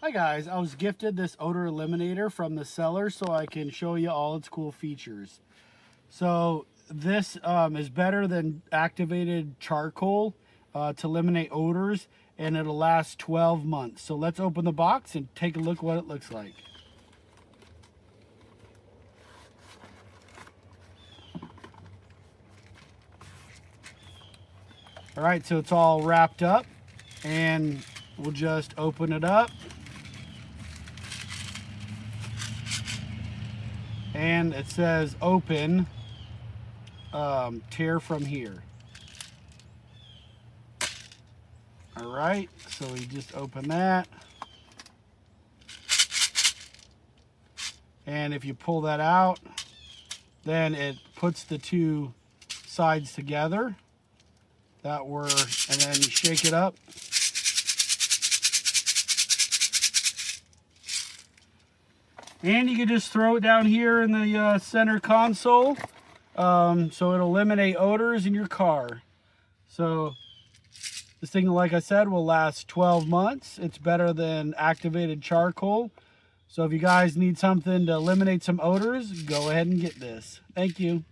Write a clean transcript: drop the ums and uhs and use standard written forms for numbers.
Hi guys, I was gifted this odor eliminator from the seller so I can show you all its cool features. So this is better than activated charcoal to eliminate odors, and it'll last 12 months. So let's open the box and take a look what it looks like. All right, so it's all wrapped up, and we'll just open it up. And it says open, tear from here. All right, so we just open that. And if you pull that out, then it puts the two sides together. And then you shake it up. And you can just throw it down here in the center console, so it'll eliminate odors in your car. So this thing, like I said, will last 12 months. It's better than activated charcoal. So if you guys need something to eliminate some odors, go ahead and get this. Thank you.